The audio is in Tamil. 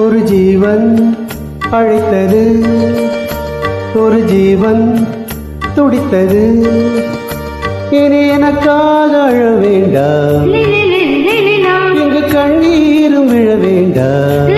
ஒரு ஜீவன் அழைத்தது, ஒரு ஜீவன் துடித்தது. இனி எனக்காக அழ வேண்டாம், இங்கு கண்ணீரும் விழ வேண்டாம்.